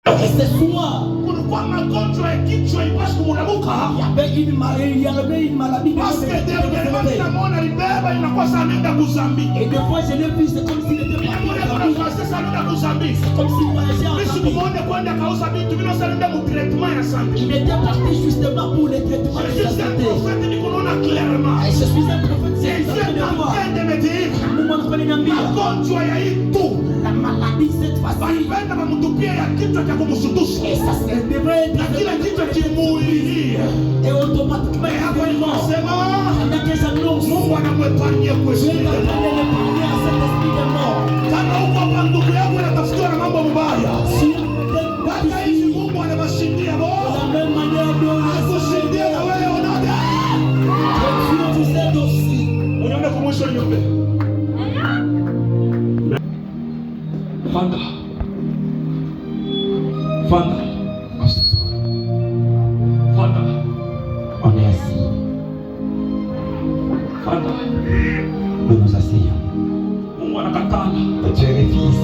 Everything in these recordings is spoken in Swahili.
Et ce soir, kulikuwa magonjwa ya kichwa ipashe kumulamuka. il y avait une maladie. Parce que dernièrement naona libeba inakuwa sana nenda kuzambi. Et des fois je l'ai vu, c'est comme s'il était parti à Zambie. C'est comme s'il voyageait en Zambie. Il était parti justement pour les traitements de sa santé. Et je suis un prophète, c'est la maladie cette fois-ci. Et ça devrait être et automatiquement pendant que j'annonce Dieu va l'épargner à cet esprit de mort. Si de la même manière Dieu vous aide aussi. Fanda. Fanda. Fanda. On est assis. Fanda. Nous nous asseyons. Mungu anakatala. Et tu refuse.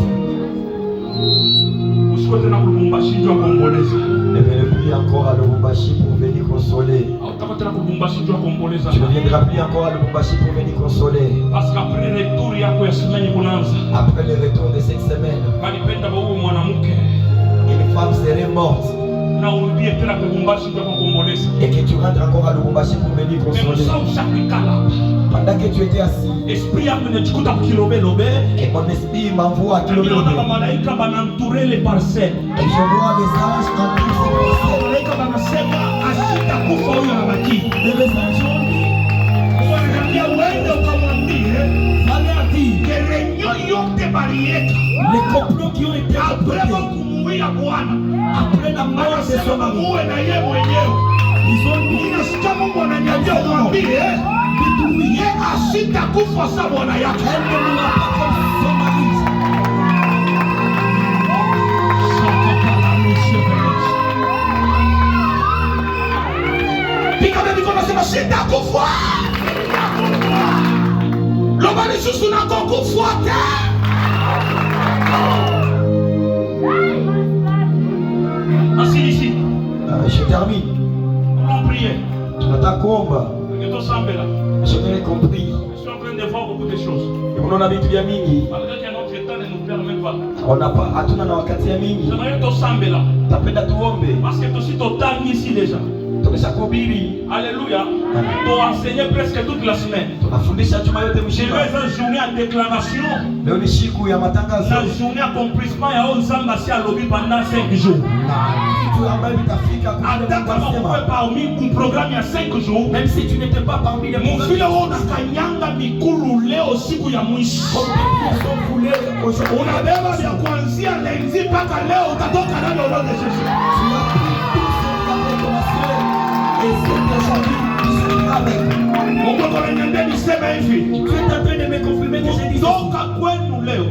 Usikose na Lubumbashi ndio kuomboleza. Ne viens plus encore à Lubumbashi pour venir consoler. Utakata na Lubumbashi ndio kuomboleza. Tu ne viendras plus encore à Lubumbashi pour venir consoler. Parce qu'après le retour yako ya semaine kunaanza. Après le retour de cette semaine, Alipenda wewe mwanamke. une femme serait morte. Na urudie tena Lubumbashi ndio kuomboleza. Et que tu rentres encore à Lubumbashi pour venir consoler. Pendant que tu étais assis, esprit yangu inajikuta kukilobelobe. et mon esprit m'envoie à kilomètres. Ninaona malaika banantourer les parcelles. Et je vois les anges entrer ces parcelles. Malaika banasema asitakufa huyo anabaki. Les anges ont dit, Wananiambia uende ukamwambie que réunion yote balieka. les complots qui ont été Après complotés, kumuia Bwana. après la mort de son Anasema mari, muue na yeye mwenyewe. ils ont dit, Ninasikia Mungu ananiambia umwambie ye asitakufa sa bwana yake. elle ne mourra pas comme son mari. Pika baby kama sema sitakufa. Loba ni susu na kukufa te. Assis ici. Je termine. On prier. Tunataka kuomba. Je n'ai compris. Je suis en train de voir beaucoup de choses. Unaona vitu vya mingi. Malgré que notre temps ne nous permet pas. On n'a pas hatuna na wakati ya mingi. J'aimerais que tu là. Tapenda tuombe. Parce que tu es ici déjà. Tumeshakuhubiri. Alléluia. Tu as enseigné presque toute la semaine. Tunafundisha juma yote Je mzima. vais une journée en déclaration. Leo ni siku ya matangazo. La journée accomplissement ya Onzamba si à lobby pendant 5 jours. Vitu ambayo vitafika Hata kama uwe parmi un programme ya 5 jours. même si tu n'étais pas parmi les Mufile wona kanyanga mikulu leo siku ya mwisho. Unabeba vya kuanzia lenzi mpaka leo utatoka nalo leo de Jésus. Mungu ananiambia niseme hivi. Toka kwenu leo.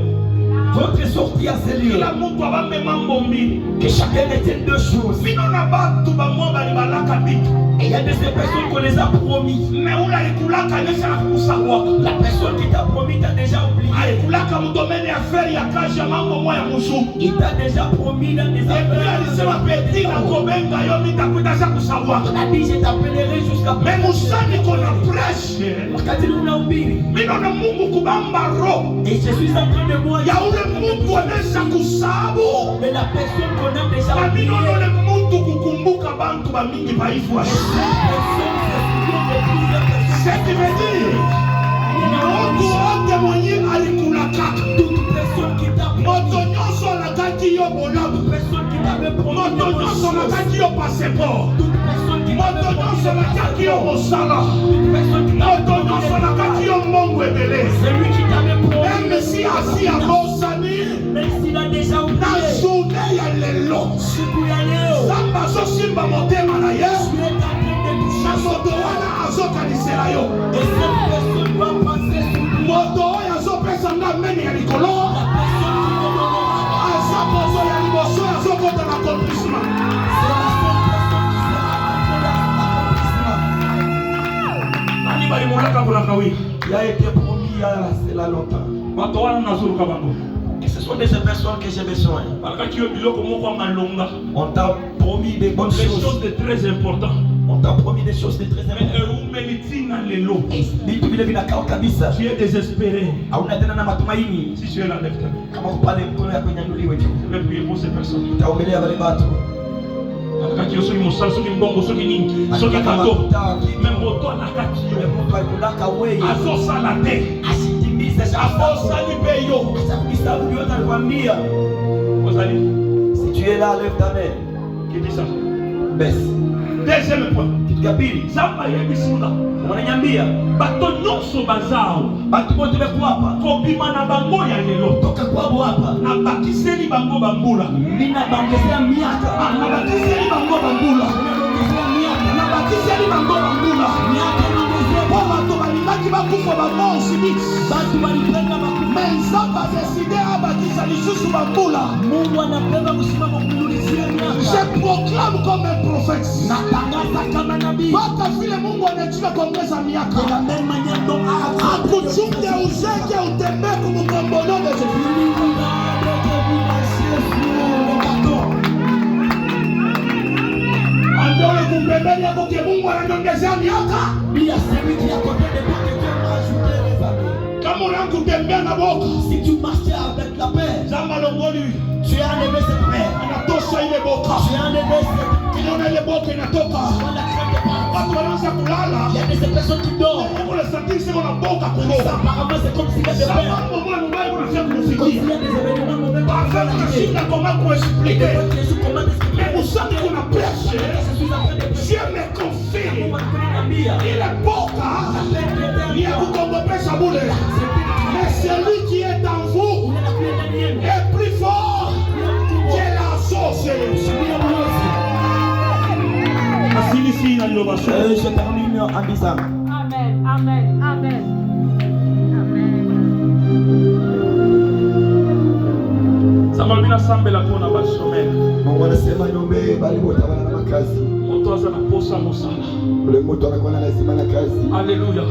Votre sortie à ces lieux, Kila mtu abambe mambo mbili. que chacun détienne deux choses. Vino na batu bamwa balibalaka bitu. Et il y a de ces personnes qu'on les a promis. Mais ula alikulaka nyesha na kusahau. La personne qui t'a promis t'a déjà oublié. Alikulaka mdomeni ya feri ya kazi ya mambo moya mzuri. Il t'a déjà promis dans des affaires. Alisema peti na kobenga yo nitakuita za kusahau. On a dit je t'appellerai jusqu'à Mais musani kona pressure. wakati unahubiri. Mino na Mungu kubamba roho. Et je suis en train de voir Ya ule mtu anaweza kusahau. mais la personne qu'on a déjà Na oublié. mino ule mtu kukumbuka bantu ba mingi baifu wa. C'est qui veut dire mtu wote mwenye alikulaka. Toute personne qui t'a Moto nyonso alakaki yo bolabu. personne qui t'avait promis. Moto nyonso alakaki yo passeport. Toute personne qui Moto nyonso alakaki yo mosala. personne qui Moto nyonso alakaki yo mbongo ebele. celui qui t'avait promis. Même si asi ya bosani. Même s'il a déjà Na oublié. journée ya lelo. Siku ya leo. Samba zosimba motema na ye. Tu es en train de toucher. Na moto wana azokanisela yo. Et cette personne va passer sous lui. Moto oyo azopesa nga meni ya likolo. La personne qui te donnera. Aza poso ya liboso azokota na accomplissement. C'est la seule personne qui sera accomplissement. Nani balimulaka kuna kawia. Il a été promis il y a cela longtemps. Watu wana nazuru kabango. Que ce soit sont des personnes que j'ai besoin. On t'a promis des bonnes choses. de très important. On t'a promis des choses de très importantes. Tu es désespéré. Si tu es là, lève ta main. Je vais prier pour ces personnes. Si tu es là, lève ta main. Qui dit ça? Baisse. Deuxième point. Kapili. Zamba yebisuna. Wananiambia bato nyonso bazao. batu bote beko hapa. Kobima na bango ya lelo. Toka kwabo hapa. Na bakiseli bango bambula. Mina bangezea miaka. Na bakiseli bango bambula. Na bakiseli bango bambula. Miaka bangezea. Kwa bato balibaki bakufa bamonsi bisi. Batu balipenda bakufa. Menzamba zeside abakisa lisusu bambula. Mungu anapenda kusimama kumulizia miaka. Je proclame comme un prophète. Natangaza kama nabii. Baka vile Mungu anachika kuongeza miaka. La même manière dont akuchunge uzeke utembee kumukombono de Jésus. Andole kumbembeni yako ke Mungu ananiongezea miaka. Bila semiki yako tende kwa Dieu ajouter les années. Kama unaanza kutembea na boka. Si tu marches avec la paix. Zamba longoli. Tu as enlevé cette paix. Anatosha ile boka. Tu as enlevé cette. Unaona ile boka inatoka. Watu wanaanza kulala. Il y a des personnes qui dorment. Pour le sentir c'est qu'on a boka kuroga. Apparemment c'est comme s'il y a des paix. Sababu mwana mbaya unafia Comme s'il y kumfikia. a des événements mauvais. Parfois tunashinda comment kuexpliquer. Comment Mais vous savez qu'on a prêché. je suis en train de Dieu me confie. prier. Il est boka. Il est kukongopesha bule. Mais celui qui est en vous est plus fort que la sorcellerie. Je termine en disant. Amen, amen, amen. Samabina sambela pona basomela. Mungu anasema niombe bali wote wana na makazi. Moto aza na posa mosala. Ule mtu anakuwa na lazima na kazi. Alléluia.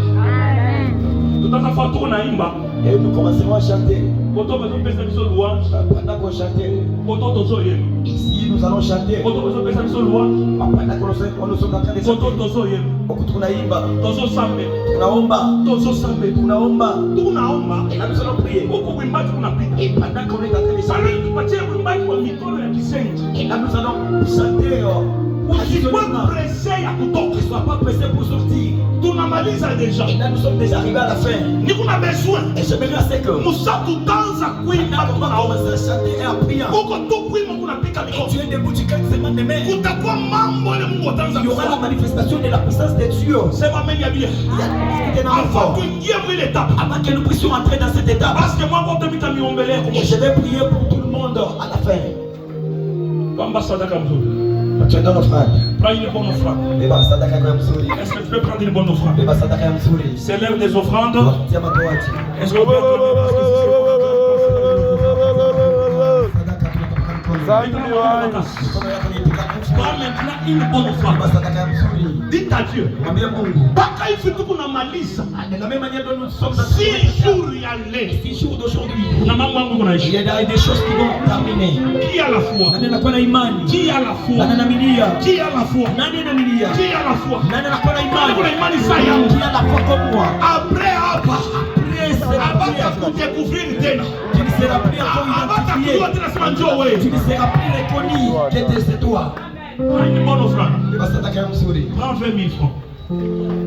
Tutakafa naimba. Et nous commencerons à chanter. Moto bezo pesa biso louange. Pendant qu'on chantait, Moto tozo yem. ici nous allons chanter. Moto bezo pesa biso louange. Pendant qu'on nous sommes en train de Moto chanter. tozo yem. Beaucoup tunaimba, Tozo sambe. tunaomba, Tozo sambe. tunaomba. Tunaomba. Et là nous allons prier. Huko mwimbaji kunapita. Et pendant qu'on est en train de Sasa chanter, tupatie mwimbaji wa mikono ya kisenji. et là nous allons chanter. Usikuwe pressé ya kutoka. Ne sois pas pressé pour sortir. Tunamaliza deja. Et là nous sommes déjà arrivés à la fin. Niko na besoin. Et j'aimerais assez que Musa tutanza kuimba on va commencer à chanter et à prier. huko tu kuimba kunapika Et mikono. tu es debout, tu cantes seulement des mains. Kutakuwa mambo ile Mungu ataanza Il y aura la kufanya. manifestation de la puissance de Dieu. Sema amen ya bien. Avant kuingia mwile étape. Avant que nous puissions entrer dans cette étape. Parce que moi wote mitamiombelea Et kwa je vais prier pour tout le monde à la fin. kwamba sadaka mzuri. Tu es dans l'offrande. Prends une bonne offrande. Beba sadaka kwa mzuri. Est-ce que tu peux prendre une bonne offrande? Beba sadaka ya mzuri. C'est l'heure des offrandes. Tia matoaji. Est-ce qu'on peut acclamer parce que Sadaka c'est mikono yako nipiga mfuko. Prends maintenant une bonne offrande. Beba sadaka ya mzuri. Dites à Dieu. Mwambie Mungu. Mpaka hivi tuko na maliza. De la même manière dont nous sommes dans 6 jours ya leo. 6 jours d'aujourd'hui. Na mambo yangu Il kunaishi. y a des choses qui vont terminer. Qui a la foi? Nani anakuwa na imani? Qui a la foi? Nani anamilia? Qui a la foi? Nani anamilia? Qui a la foi? Nani anakuwa na Nani imani? kuna imani saa yangu? Qui a la foi comme moi? Après hapa. Après cette Abata prière, kudécouvrir tena. tu ne seras plus encore Abata identifié. kujua tena sema njoo wewe. Tu ne seras plus reconnu que c'est toi. Prends une bonne offrande. Beba sadaka ya mzuri. Prends 20 000 francs.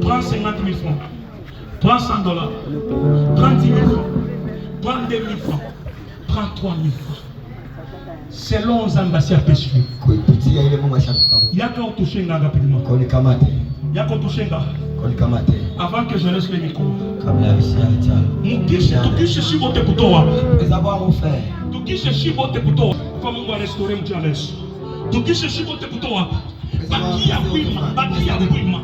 Prends 50 000 francs. Prends 100 $. Prends 10 000 francs. Prends 2 000 francs. Prends 3 000 francs. Selon Zambasi apeshwe. Kuipitia ile Mungu ashakupa. Yaka utushenga rapidement. Konikamate. Yaka utushenga. Konikamate. Avant que je laisse le micro. Kabla ya vishacha. Tukishe shibote kutoa. Les avoir offert. Tukishe shibote kutoa. Kwa Mungu arestore mtu aleso. Tukishe shibote kutoa. Bakia wima.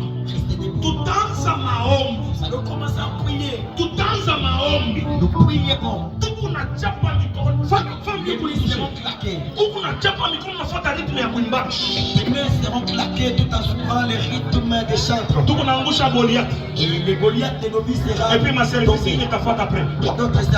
Tutaanza maombi. Alors commence à prier. Tutaanza maombi. Nous prierons. Tuko na chapa mikono. Fanya Les mains seront claquées. Tuko na chapa mikono nafuata ritme ya kuimbaji. Les mains seront claquées tout en suivant les rythmes des chantres. Tuko naangusha Goliath. Et les Goliaths de nos vies sera Et puis ma service il tafuata après. et notre service